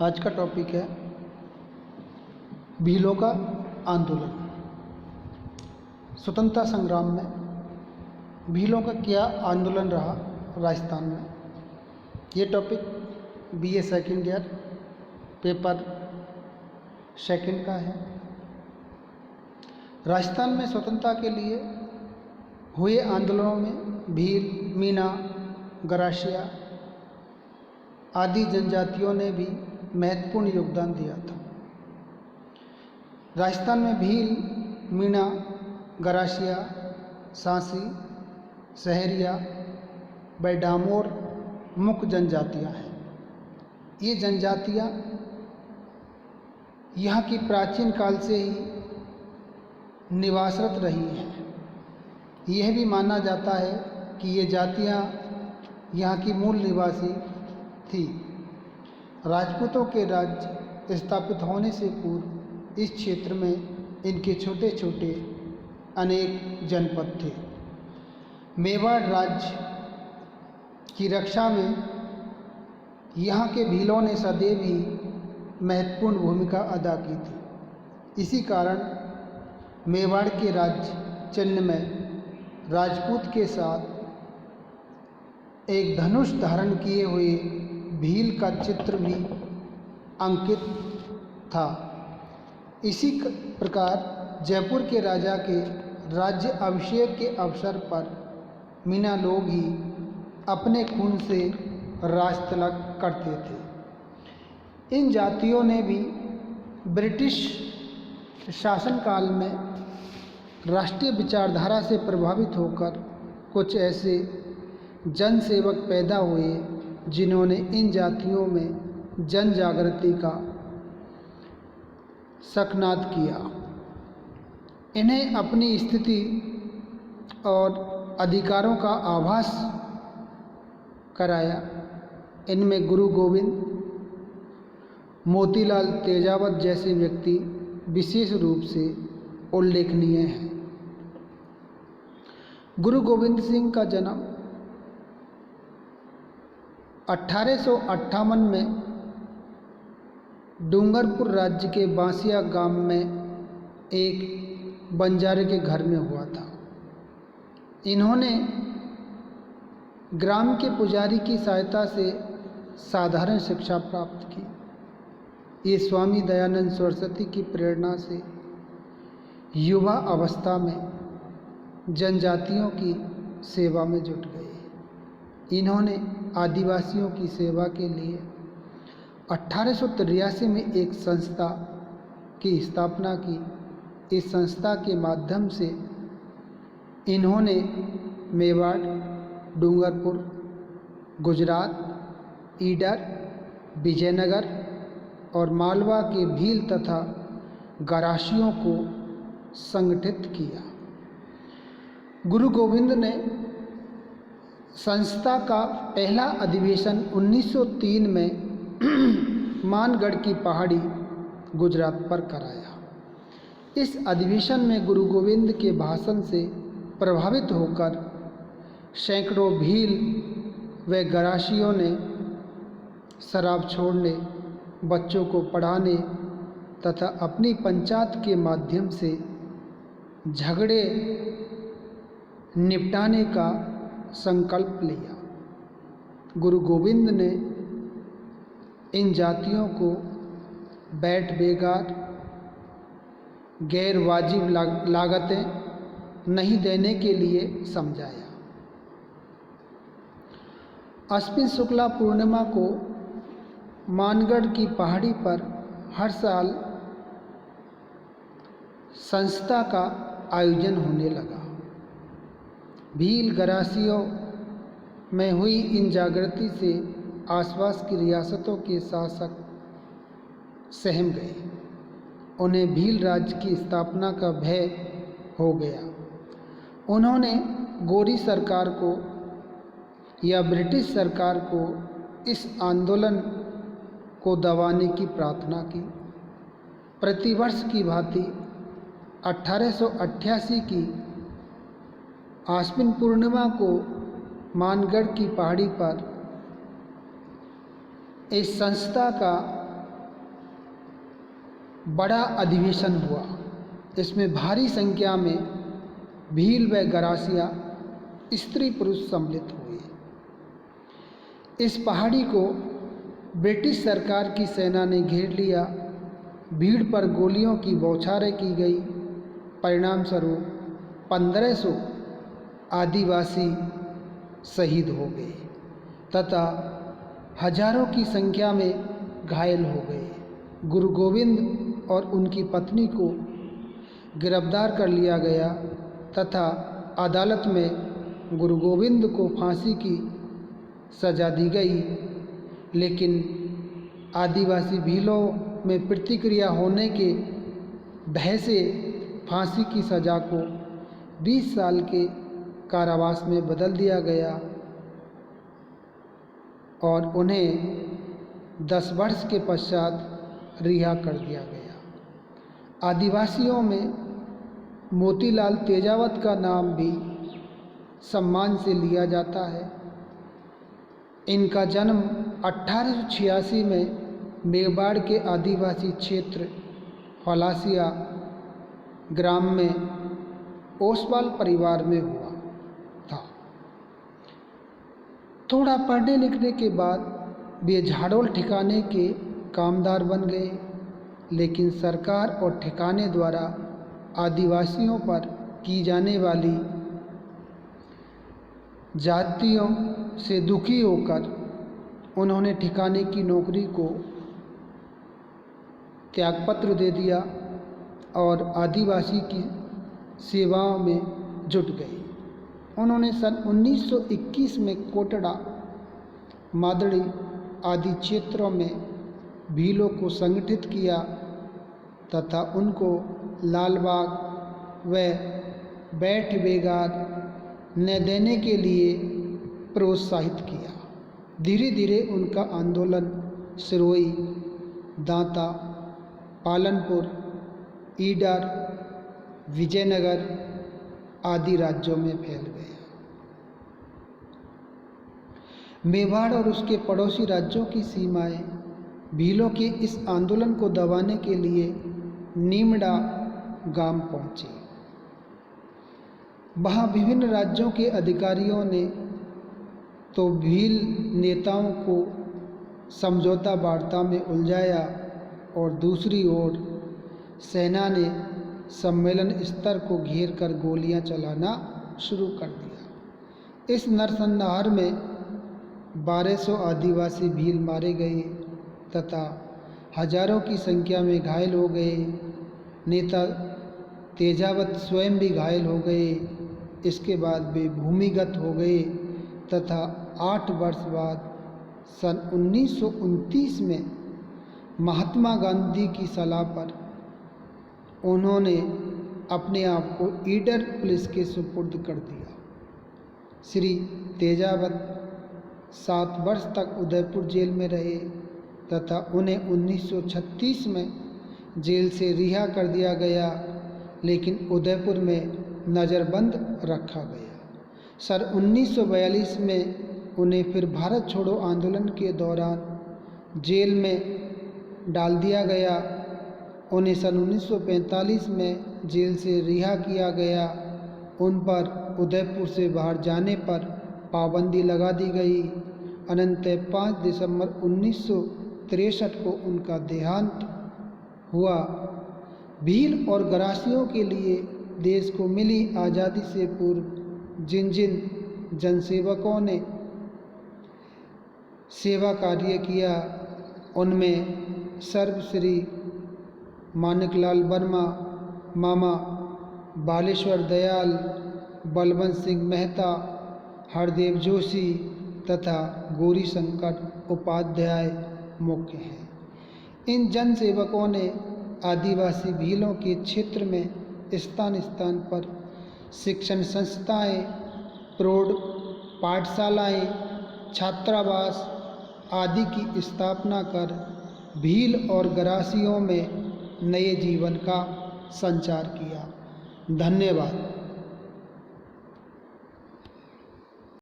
आज का टॉपिक है भीलों का आंदोलन। स्वतंत्रता संग्राम में भीलों का क्या आंदोलन रहा राजस्थान में, ये topic BA second year paper second का है। राजस्थान में स्वतंत्रता के लिए हुए आंदोलनों में भील, मीणा, गरासिया आदि जनजातियों ने भी महत्वपूर्ण योगदान दिया था। राजस्थान में भील, मीणा, गरासिया, सांसी, सहरिया व डामोर मुख्य जनजातियां हैं। ये जनजातियां यहाँ की प्राचीन काल से ही निवासरत रही हैं। यह भी माना जाता है कि ये जातियां यहाँ की मूल निवासी थी। राजपूतों के राज्य स्थापित होने से पूर्व इस क्षेत्र में इनके छोटे छोटे अनेक जनपद थे। मेवाड़ राज्य की रक्षा में यहाँ के भीलों ने सदैव ही महत्वपूर्ण भूमिका अदा की थी। इसी कारण मेवाड़ के राज्य चिन्ह में राजपूत के साथ एक धनुष धारण किए हुए भील का चित्र भी अंकित था। इसी प्रकार जयपुर के राजा के राज्य अभिषेक के अवसर पर मीणा लोग ही अपने खून से राज तिलक करते थे। इन जातियों ने भी ब्रिटिश शासनकाल में राष्ट्रीय विचारधारा से प्रभावित होकर कुछ ऐसे जनसेवक पैदा हुए जिन्होंने इन जातियों में जन जागृति का सकनाद किया, इन्हें अपनी स्थिति और अधिकारों का आभास कराया। इनमें गुरु गोविंद, मोतीलाल तेजावत जैसे व्यक्ति विशेष रूप से उल्लेखनीय हैं। गुरु गोविंद सिंह का जन्म 1858 में डूंगरपुर राज्य के बांसिया गांव में एक बंजारे के घर में हुआ था। इन्होंने ग्राम के पुजारी की सहायता से साधारण शिक्षा प्राप्त की। ये स्वामी दयानंद सरस्वती की प्रेरणा से युवा अवस्था में जनजातियों की सेवा में जुट गए। इन्होंने आदिवासियों की सेवा के लिए 1883 में एक संस्था की स्थापना की। इस संस्था के माध्यम से इन्होंने मेवाड़, डूंगरपुर, गुजरात, ईडर, विजयनगर और मालवा के भील तथा गरासियों को संगठित किया। गुरु गोविंद ने संस्था का पहला अधिवेशन 1903 में मानगढ़ की पहाड़ी गुजरात पर कराया। इस अधिवेशन में गुरु गोविंद के भाषण से प्रभावित होकर सैकड़ों भील व गरासियों ने शराब छोड़ने, बच्चों को पढ़ाने तथा अपनी पंचायत के माध्यम से झगड़े निपटाने का संकल्प लिया। गुरु गोविंद ने इन जातियों को बैठ बेगार, गैर वाजिब लागतें नहीं देने के लिए समझाया। अश्विन शुक्ला पूर्णिमा को मानगढ़ की पहाड़ी पर हर साल संस्था का आयोजन होने लगा। भील गरासियों में हुई इन जागृति से आसपास की रियासतों के शासक सहम गए। उन्हें भील राज्य की स्थापना का भय हो गया। उन्होंने गोरी सरकार को या ब्रिटिश सरकार को इस आंदोलन को दबाने की प्रार्थना की। प्रतिवर्ष की भांति 1888 की आश्विन पूर्णिमा को मानगढ़ की पहाड़ी पर इस संस्था का बड़ा अधिवेशन हुआ। इसमें भारी संख्या में भील व गरासिया स्त्री पुरुष सम्मिलित हुए। इस पहाड़ी को ब्रिटिश सरकार की सेना ने घेर लिया। भीड़ पर गोलियों की बौछारें की गई। परिणाम स्वरूप 1500 आदिवासी शहीद हो गए तथा हजारों की संख्या में घायल हो गए। गुरु गोविंद और उनकी पत्नी को गिरफ्तार कर लिया गया तथा अदालत में गुरु गोविंद को फांसी की सज़ा दी गई, लेकिन आदिवासी भीलों में प्रतिक्रिया होने के भय से फांसी की सज़ा को 20 साल के कारावास में बदल दिया गया और उन्हें 10 वर्ष के पश्चात रिहा कर दिया गया। आदिवासियों में मोतीलाल तेजावत का नाम भी सम्मान से लिया जाता है। इनका जन्म 1886 में मेवाड़ के आदिवासी क्षेत्र हलासिया ग्राम में ओसवाल परिवार में हुआ था। थोड़ा पढ़ने लिखने के बाद वे झाड़ोल ठिकाने के कामदार बन गए, लेकिन सरकार और ठिकाने द्वारा आदिवासियों पर की जाने वाली जातियों से दुखी होकर उन्होंने ठिकाने की नौकरी को त्यागपत्र दे दिया और आदिवासी की सेवाओं में जुट गए। उन्होंने सन 1921 में कोटड़ा, मादड़ी आदि क्षेत्रों में भीलों को संगठित किया तथा उनको लालबाग व बैठ बेगार न देने के लिए प्रोत्साहित किया। धीरे धीरे उनका आंदोलन सिरोही, दांता, पालनपुर, ईडर, विजयनगर आदि राज्यों में फैल गया। मेवाड़ और उसके पड़ोसी राज्यों की सीमाएं भीलों के इस आंदोलन को दबाने के लिए नीमड़ा गांव पहुंची। वहां विभिन्न राज्यों के अधिकारियों ने तो भील नेताओं को समझौता वार्ता में उलझाया और दूसरी ओर सेना ने सम्मेलन स्तर को घेर कर गोलियां चलाना शुरू कर दिया। इस नरसंहार में 1200 आदिवासी भील मारे गए तथा हजारों की संख्या में घायल हो गए। नेता तेजावत स्वयं भी घायल हो गए। इसके बाद वे भूमिगत हो गए तथा 8 वर्ष बाद सन 1929 में महात्मा गांधी की सलाह पर उन्होंने अपने आप को ईडर पुलिस के सुपुर्द कर दिया। श्री तेजावत 7 वर्ष तक उदयपुर जेल में रहे तथा उन्हें 1936 में जेल से रिहा कर दिया गया, लेकिन उदयपुर में नज़रबंद रखा गया। सन 1942 में उन्हें फिर भारत छोड़ो आंदोलन के दौरान जेल में डाल दिया गया। उन्हें सन 1945 में जेल से रिहा किया गया। उन पर उदयपुर से बाहर जाने पर पाबंदी लगा दी गई। अनंतः 5 दिसंबर 1963 को उनका देहांत हुआ। भील और गरासियों के लिए देश को मिली आज़ादी से पूर्व जिन जिन जनसेवकों ने सेवा कार्य किया, उनमें सर्वश्री मानिकलाल वर्मा, मामा बालेश्वर दयाल, बलवंत सिंह मेहता, हरदेव जोशी तथा गौरीशंकर उपाध्याय मुख्य हैं। इन जन सेवकों ने आदिवासी भीलों के क्षेत्र में स्थान स्थान पर शिक्षण संस्थाएं, प्रौढ़ पाठशालाएं, छात्रावास आदि की स्थापना कर भील और गरासियों में नए जीवन का संचार किया। धन्यवाद।